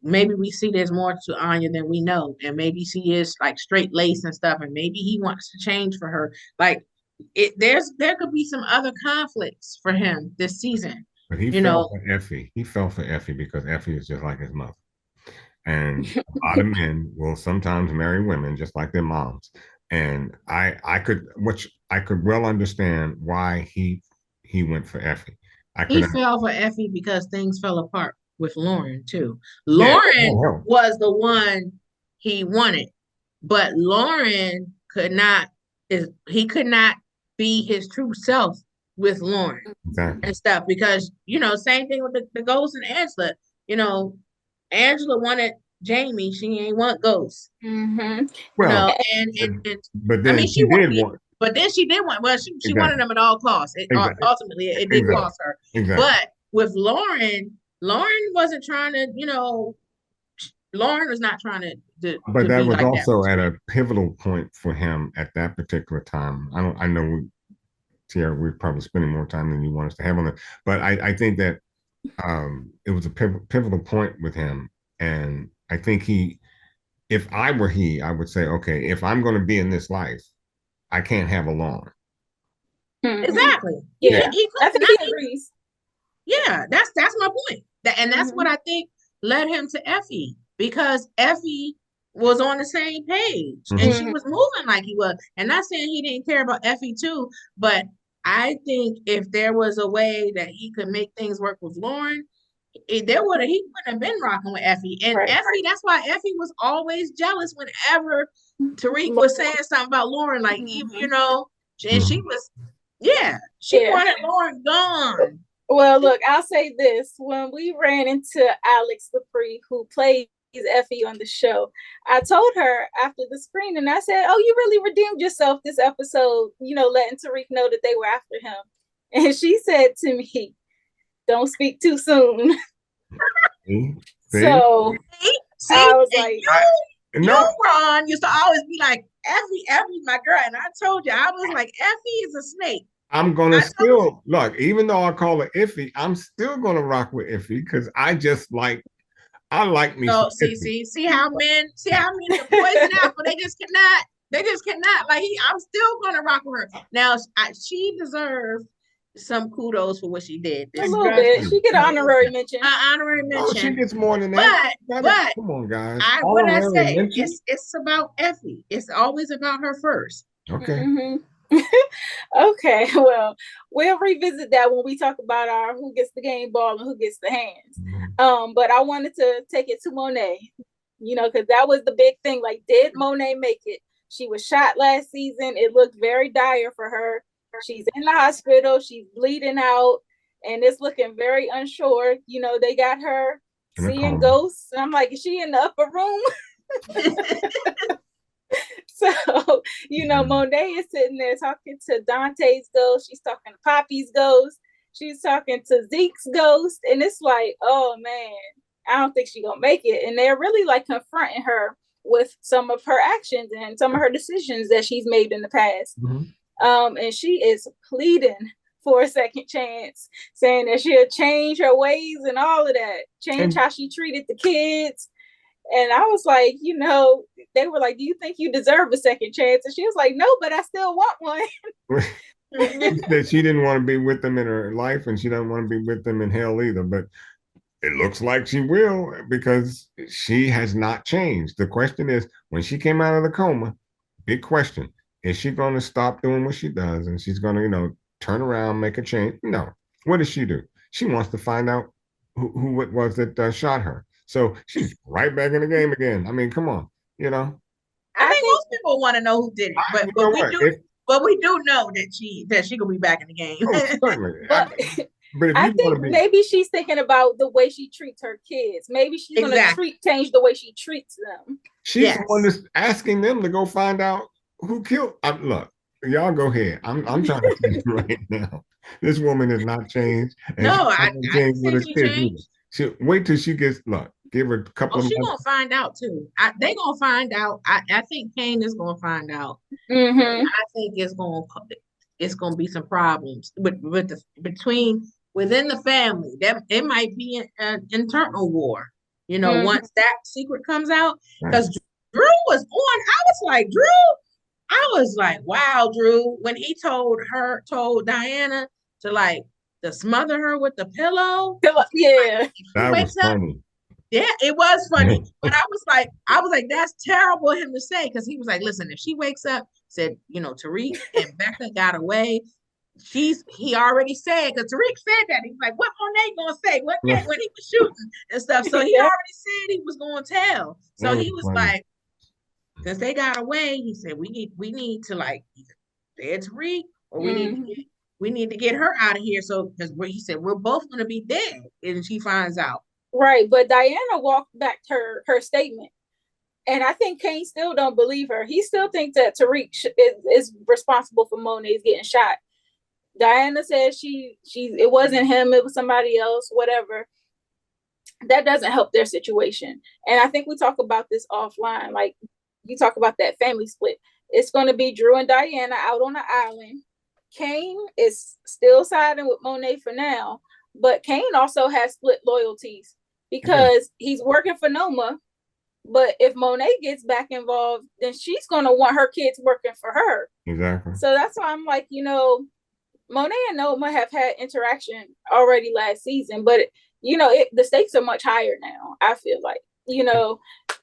S3: maybe we see there's more to Anya than we know, and maybe she is like straight lace and stuff, and maybe he wants to change for her. Like there could be some other conflicts for him this season.
S4: But he
S3: You
S4: fell
S3: know,
S4: for Effie. He fell for Effie because Effie is just like his mother. And a lot of men will sometimes marry women just like their moms. And I could well understand why he went for Effie. I
S3: he
S4: could
S3: fell for Effie because things fell apart with Lauren too.
S4: yeah,
S3: Lauren
S4: that helped.
S3: was the one he wanted, but Lauren could not he could not be his true self with Lauren
S4: Exactly.
S3: and stuff because same thing with the Ghost and Angela. You know, Angela wanted Jamie, she ain't want Ghost.
S2: Mm-hmm.
S4: Well,
S3: And
S4: but
S3: I
S4: then
S3: mean
S4: she did want
S3: but then she did want, well, she wanted
S4: exactly,
S3: them at all costs.
S4: exactly,
S3: Ultimately, it did
S4: exactly,
S3: cost her.
S4: exactly.
S3: But with Lauren wasn't trying to, Lauren was not trying
S4: But
S3: to
S4: that
S3: be
S4: was
S3: like that
S4: also
S3: with
S4: at
S3: Tariq.
S4: a pivotal point for him at that particular time. I know Tierra, we're probably spending more time than you want us to have on it, but I think that it was a pivotal point with him, and I think if I were he, I would say, okay, if I'm going to be in this life, I can't have a Lauren.
S2: Mm-hmm.
S3: Exactly.
S2: Yeah,
S3: He
S2: I
S3: could
S2: think
S3: not.
S2: he agrees.
S3: Yeah, that's my point. And that's what I think led him to Effie because Effie was on the same page and
S4: Mm-hmm.
S3: she
S2: Mm-hmm.
S3: was moving like he was. And not saying he didn't care about Effie too, but I think if there was a way that he could make things work with Lauren, he wouldn't have been rocking with Effie. And
S2: Right.
S3: Effie, that's why Effie was always jealous whenever Tariq
S2: Lo-
S3: was saying something about Lauren, like
S2: Mhm.
S3: and she
S4: Mm-hmm.
S3: was, yeah, she
S2: Yeah.
S3: wanted Lauren gone.
S2: Well, look, I'll say this. When we ran into Alex Lepre, who plays Effie on the show, I told her after the screening, I said, "Oh, you really redeemed yourself this episode, letting Tariq know that they were after him." And she said to me, "Don't speak too soon."
S4: See, see,
S2: So
S3: See,
S2: I was
S3: and
S2: like,
S3: you,
S4: no,
S3: Ron, used to always be like, Effie's my girl. And I told you, I was like, Effie is a snake.
S4: I'm gonna
S3: I told you.
S4: still look, even though I call her Iffy, I'm still gonna rock with Iffy because I like me some
S3: So
S4: Iffy.
S3: see how men are poison apple. They just cannot. Like I'm still gonna rock with her. Now she deserved some kudos for what she did.
S2: a
S3: This
S2: little bit.
S4: Exactly.
S2: She get an honorary mention.
S3: honorary
S4: Oh, she
S3: mention.
S4: gets more than that.
S3: But but
S4: Come on, guys.
S3: what I
S4: Honorary
S3: say,
S4: mention.
S3: it's about Effie. It's always about her first.
S4: Okay.
S2: Mm-hmm. Okay, well, we'll revisit that when we talk about our who gets the game ball and who gets the hands.
S4: Mhm.
S2: But I wanted to take it to Monet, because that was the big thing. Like, did Monet make it? She was shot last season. It looked very dire for her. She's in the hospital. She's bleeding out, and it's looking very unsure. They got her
S4: In a
S2: seeing
S4: coma.
S2: ghosts. And I'm like, is she in the upper room? So, Monet is sitting there talking to Dante's ghost. She's talking to Poppy's ghost. She's talking to Zeke's ghost. And it's like, oh man, I don't think she's gonna make it. And they're really like confronting her with some of her actions and some of her decisions that she's made in the past.
S4: Mm-hmm.
S2: And she is pleading for a second chance, saying that she'll change her ways and all of that, change how she treated the kids. And I was like, they were like, do you think you deserve a second chance? And she was like, no, but I still want one.
S4: She said she didn't want to be with them in her life and she doesn't want to be with them in hell either. But it looks like she will because she has not changed. The question is, when she came out of the coma, big question, is she going to stop doing what she does and she's going to, turn around, make a change? No. What does she do? She wants to find out who it was that shot her. So she's right back in the game again. I mean, come on,
S3: I think most people want to know who did it, but we do know that she could be back in the game.
S4: Oh, certainly.
S2: But
S4: if
S2: I
S4: you
S2: think maybe she's thinking about the way she treats her kids. Maybe she's going to change the way she treats them.
S4: She's the one that's asking them to go find out who killed. Look, y'all go ahead. I'm trying to tell you right now. This woman has not changed. And
S3: no, I
S4: changed with her
S3: she
S4: kids
S3: changed.
S4: She wait till she gets give her a couple of
S3: months.
S4: She's
S3: gonna find out too. They gonna find out. I think Kane is gonna find out.
S2: Mm-hmm.
S3: I think it's gonna be some problems within the family. That it might be an internal war. Once that secret comes out, because Drew was on. I was like, wow, Drew. When he told Diana to to smother her with the pillow.
S2: Yeah.
S4: That was funny.
S3: Yeah, it was funny. But I was like, that's terrible of him to say, because he was like, listen, if she wakes up, said, Tariq and Becca got away, he already said, because Tariq said that. He was like, what Monet gonna say? What when he was shooting and stuff. So he already said he was gonna tell. So he was funny. Like, since they got away, he said, we need to like either dead Tariq, or we need to get her out of here. So because he said we're both gonna be dead, and she finds out.
S2: Right, but Diana walked back her statement, and I think Kane still don't believe her. He still thinks that Tariq is responsible for Monet's getting shot. Diana says it wasn't him, it was somebody else, whatever. That doesn't help their situation. And I think we talk about this offline. Like, you talk about that family split. It's going to be Drew and Diana out on the island. Kane is still siding with Monet for now, but Kane also has split loyalties because he's working for Noma. But if Monet gets back involved, then she's going to want her kids working for her.
S4: Exactly.
S2: So that's why I'm like, Monet and Noma have had interaction already last season, but the stakes are much higher now, I feel like,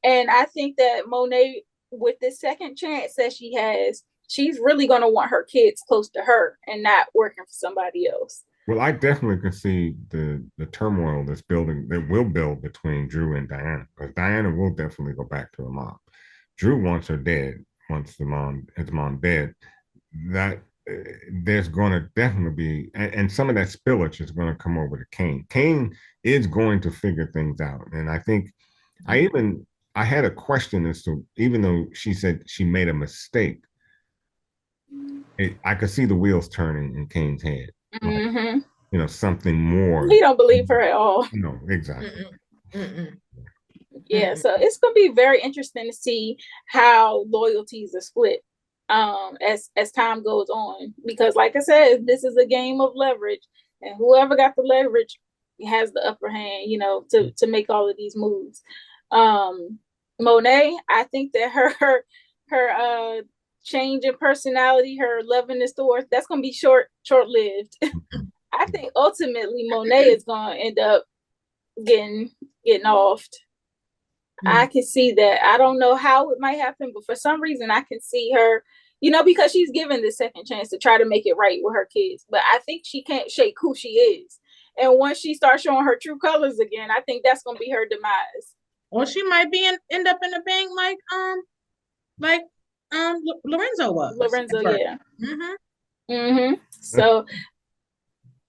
S2: and I think that Monet, with this second chance that she has, she's really going to want her kids close to her and not working for somebody else.
S4: Well, I definitely can see the turmoil that will build between Drew and Diana, because Diana will definitely go back to her mom. Drew wants her dead, wants his mom dead. That there's going to definitely be, and some of that spillage is going to come over to Kane. Kane is going to figure things out. And I think I had a question as to, even though she said she made a mistake, I could see the wheels turning in Kane's head. Like, something more.
S2: He don't believe her at all.
S4: No, exactly.
S2: Yeah, so it's going to be very interesting to see how loyalties are split as time goes on, because like I said, this is a game of leverage, and whoever got the leverage has the upper hand, to make all of these moves. Monet, I think that her change in personality, her lovingness towards, that's going to be short-lived. I think ultimately Monet is going to end up getting offed. I can see that. I don't know how it might happen, but for some reason I can see her, because she's given the second chance to try to make it right with her kids. But I think she can't shake who she is. And once she starts showing her true colors again, I think that's going to be her demise.
S3: Or she might end up in a bank like Lorenzo was.
S2: Lorenzo, yeah. So,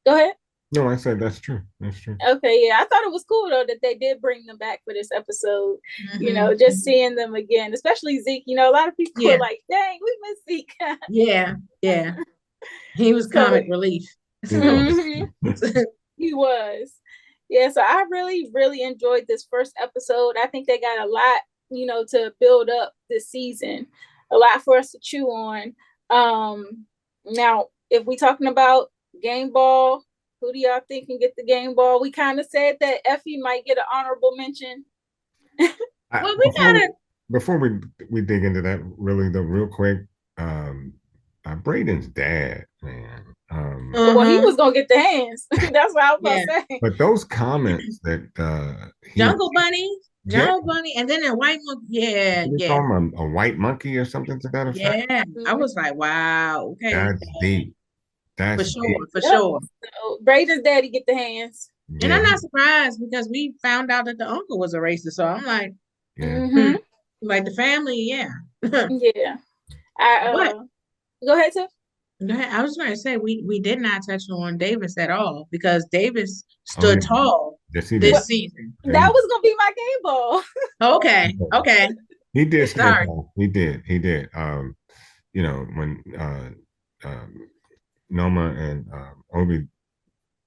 S2: go ahead.
S4: No, I said that's true. That's true.
S2: Okay, yeah. I thought it was cool, though, that they did bring them back for this episode. Just seeing them again, especially Zeke. A lot of people were like, dang, we miss Zeke.
S3: Yeah. He was comic relief.
S2: He was. Yeah, so I really, really enjoyed this first episode. I think they got a lot, to build up this season. A lot for us to chew on. Now, if we're talking about game ball, who do y'all think can get the game ball? We kind of said that Effie might get an honorable mention.
S3: Well, we gotta.
S4: Before we dig into that, really, though, real quick, Brayden's dad, man.
S2: Well, he was gonna get the hands. That's what I was gonna say.
S4: But those comments that
S3: Jungle Bunny, and then a white monkey.
S4: Call him a white monkey or something to that effect.
S3: Yeah, I was like, wow, okay,
S4: that's deep. That's
S3: for sure.
S2: So Brayden's daddy get the hands,
S3: and I'm not surprised because we found out that the uncle was a racist. So I'm like, like the family, yeah.
S2: Yeah. Go ahead, Tiff.
S3: I was going to say we did not touch on Davis at all because Davis stood tall this season.
S2: That was going to be my game ball.
S3: Okay.
S4: He did. Sorry. He did. When Noma and Obie,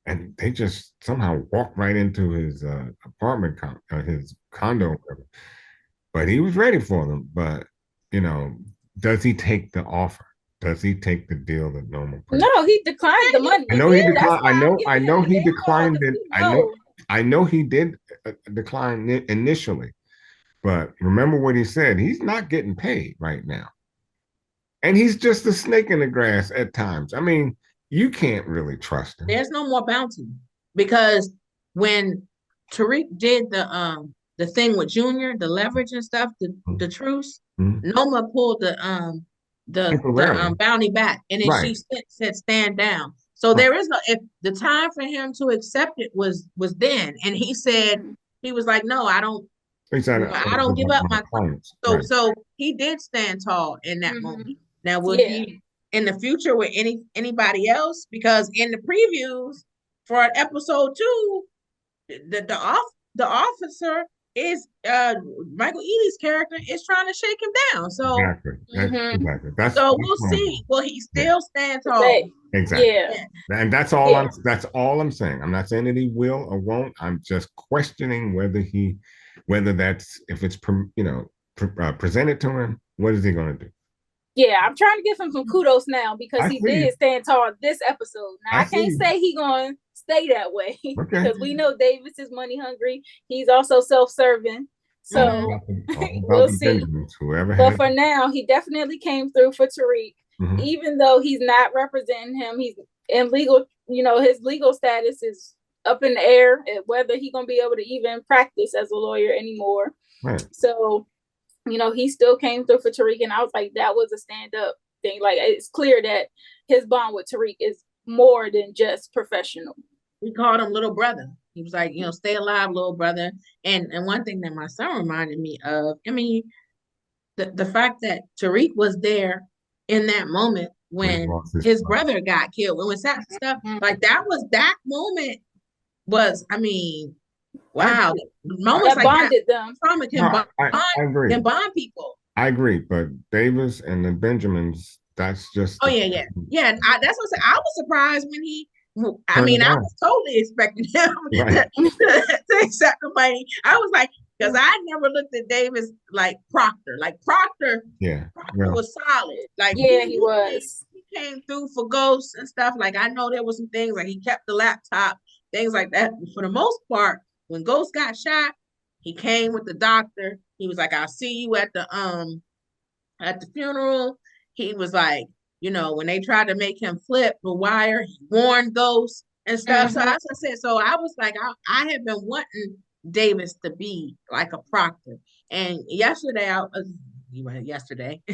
S4: and they just somehow walked right into his apartment, his condo, whatever. But he was ready for them. But does he take the offer? Does he take the deal that Noma put?
S2: No, he declined the money.
S4: I know he declined. I know he declined it. I know he did decline it initially. But remember what he said. He's not getting paid right now. And he's just a snake in the grass at times. I mean, you can't really trust him.
S3: There's no more bounty because when Tariq did the thing with Junior, the leverage and stuff, the truce, Noma pulled the bounty back, and then she said stand down. So there is no, if the time for him to accept it was then, and he said he was like, no, I don't give up my clients. So he did stand tall in that moment. Now will he in the future with anybody else? Because in the previews for episode 2, the officer is Michael Ealy's character is trying to shake him down. So
S4: exactly.
S3: We'll see. Will he still stand tall?
S4: Exactly. Yeah. And that's all I'm saying. I'm not saying that he will or won't. I'm just questioning whether that's, if it's presented to him, what is he going to do?
S2: Yeah, I'm trying to give him some kudos now because he did stand tall this episode. Now I can't say he's going to stay that way because we know Davis is money hungry. He's also self-serving. So we'll see. But for now, he definitely came through for Tariq. Even though he's not representing him, he's in legal, his legal status is up in the air, whether he's going to be able to even practice as a lawyer anymore.
S4: Right.
S2: So, he still came through for Tariq, and I was like, that was a stand-up thing. Like, it's clear that his bond with Tariq is more than just professional.
S3: We called him little brother. He was like, stay alive, little brother. And one thing that my son reminded me of, the fact that Tariq was there in that moment when his brother got killed, when that stuff, like that moment was, wow. Moments
S2: that bonded them.
S3: Trauma can bond people.
S4: I agree, but Davis and the Benjamins, that's just.
S3: Oh, yeah. That's what I said. I was surprised when he, I was totally expecting him to accept the money. I was like, because I never looked at Davis like Proctor. Like Proctor was solid. Like
S2: he was.
S3: He came through for Ghosts and stuff. Like I know there was some things like he kept the laptop, things like that. But for the most part, when Ghost got shot, he came with the doctor. He was like, "I'll see you at the funeral." He was like, when they tried to make him flip the wire, he warned Ghost and stuff. So as I said, so I was like, I had been wanting Davis to be like a Proctor. And yesterday,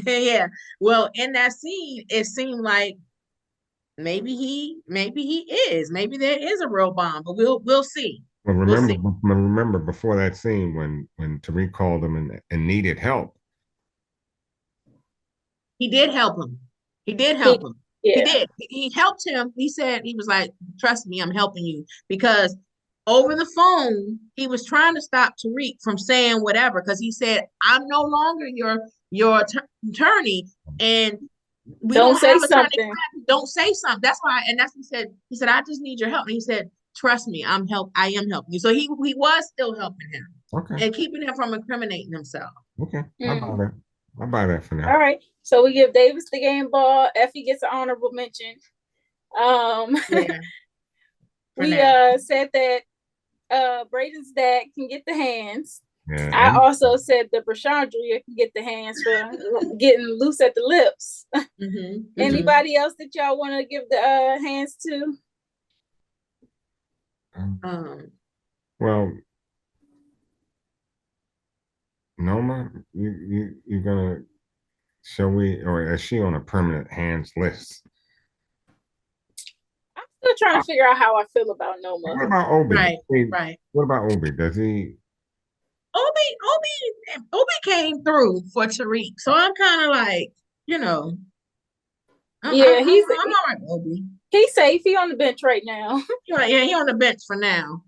S3: yeah. Well, in that scene, it seemed like maybe he is. Maybe there is a real bond, but we'll see.
S4: Well, remember before that scene when Tariq called him and needed help.
S3: He did help him. He did help him. Yeah. He did. He helped him. He said, he was like, trust me, I'm helping you. Because over the phone, he was trying to stop Tariq from saying whatever. Because he said, I'm no longer your attorney. And we don't say something. Don't say something. That's why. And that's what he said. He said, I just need your help. And he said, trust me, I am helping you. So he was still helping him.
S4: Okay.
S3: And keeping him from incriminating himself.
S4: Okay. I'll buy that for now.
S2: All right. So we give Davis the game ball. Effie gets an honorable mention. We said that Brayden's dad can get the hands. Yeah. I also said that Brashandria can get the hands for getting loose at the lips. Anybody else that y'all want to give the hands to?
S4: Well, Noma, you're gonna, or is she on a permanent hands list?
S2: I'm still trying to figure out how I feel about Noma.
S4: What about Obie?
S3: Right.
S4: What about Obie? Does he?
S3: Obie came through for Tariq, so I'm kind of like, I'm all right with Obie.
S2: He's safe. He on the bench right now.
S3: Yeah, he on the bench for now.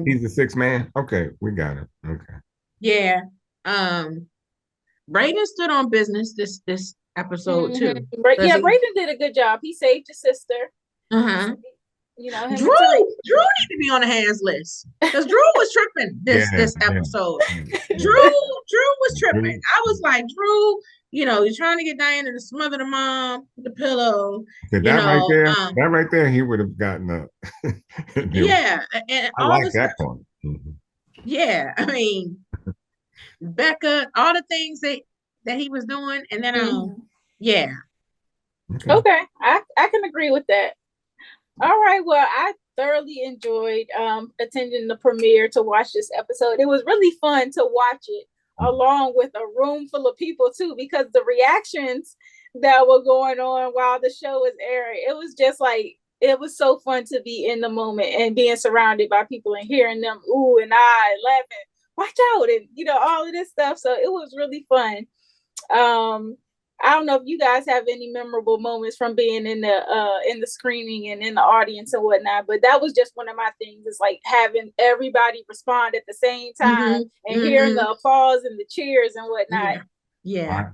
S4: He's the sixth man. Okay, we got it. Okay.
S3: Yeah. Brayden stood on business this episode too.
S2: Brayden did a good job. He saved his sister.
S3: Drew need to be on the hands list because Drew was tripping this episode. Drew was tripping. I was like, Drew, you're trying to get Diana to smother the mom with the pillow.
S4: That right there, he would have gotten a.
S3: Yeah, and
S4: I like that part.
S3: Yeah, Becca, all the things that he was doing, and then yeah.
S2: Okay, I can agree with that. All right. Well, I thoroughly enjoyed attending the premiere to watch this episode. It was really fun to watch it along with a room full of people too, because the reactions that were going on while the show was airing, it was just like, it was so fun to be in the moment and being surrounded by people and hearing them ooh and ah, laughing, watch out, and all of this stuff. So it was really fun. I don't know if you guys have any memorable moments from being in the screening and in the audience and whatnot, but that was just one of my things. Is like having everybody respond at the same time and hearing the applause and the cheers and whatnot.
S3: Yeah.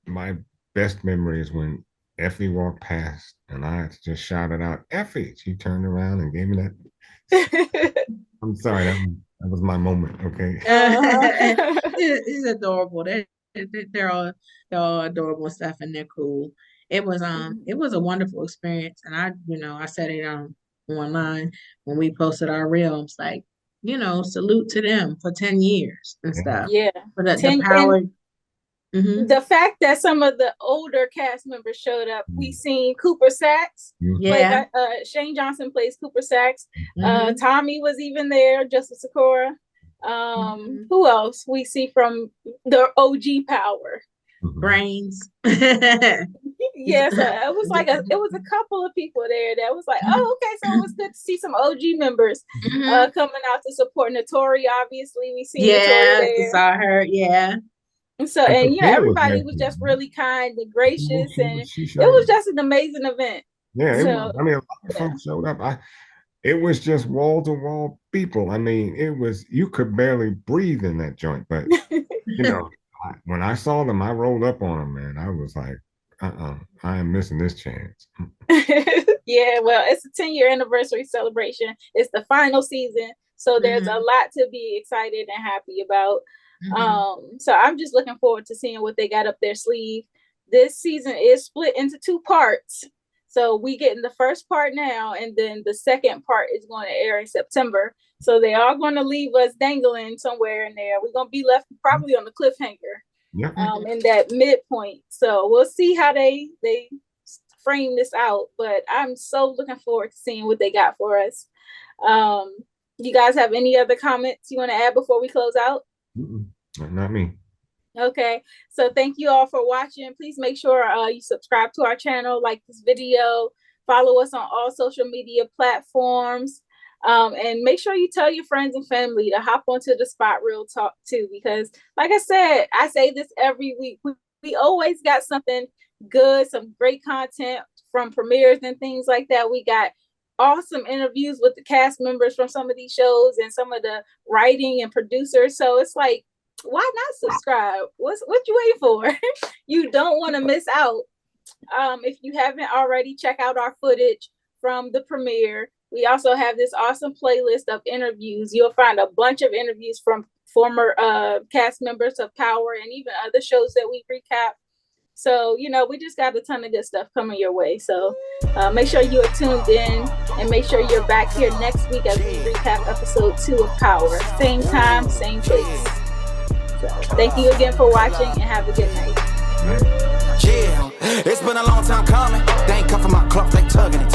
S4: My best memory is when Effie walked past and I just shouted out, "Effie!" She turned around and gave me that. I'm sorry, that was my moment. Okay.
S3: It's adorable. They're all adorable stuff, and they're cool. It was a wonderful experience, and I said it online when we posted our reels, like, salute to them for 10 years and stuff.
S2: Yeah,
S3: for the power.
S2: The fact that some of the older cast members showed up, we seen Cooper Saxe.
S3: Yeah.
S2: Shane Johnson plays Cooper Saxe. Tommy was even there, Justice Sakura. Who else we see from the OG Power?
S3: Brains.
S2: Yes, it was a couple of people there that was like, oh, okay, so it was good to see some OG members coming out to support Notori. Obviously, we see Notori there.
S3: Saw her. Yeah.
S2: So everybody was just really kind and gracious, and it was just an amazing event.
S4: Yeah, it was. I mean, a lot of folks showed up. It was just wall to wall people. I mean, you could barely breathe in that joint. But when I saw them, I rolled up on them, man. I was like, I am missing this chance.
S2: Yeah, well, it's a 10-year anniversary celebration. It's the final season, so there's a lot to be excited and happy about. So I'm just looking forward to seeing what they got up their sleeve. This season is split into 2 parts. So we get in the first part now, and then the second part is going to air in September. So they are going to leave us dangling somewhere in there. We're going to be left probably on the cliffhanger in that midpoint. So we'll see how they frame this out. But I'm so looking forward to seeing what they got for us. You guys have any other comments you want to add before we close out?
S4: Not me.
S2: Okay, so thank you all for watching. Please make sure you subscribe to our channel, like this video, follow us on all social media platforms, and make sure you tell your friends and family to hop onto the Spot Real Talk too, because like I said, I say this every week, we always got something good, some great content from premieres and things like that. We got awesome interviews with the cast members from some of these shows and some of the writing and producers. So it's like, why not subscribe? What you waiting for? You don't want to miss out. If you haven't already, check out our footage from the premiere. We also have this awesome playlist of interviews. You'll find a bunch of interviews from former cast members of Power and even other shows that we recap. So, we just got a ton of good stuff coming your way. So make sure you are tuned in, and make sure you're back here next week as we recap episode 2 of Power. Same time, same place. So thank you again for watching, and have a good night.
S1: Yeah, it's been a long time coming. They ain't come for my clock, they tugging it.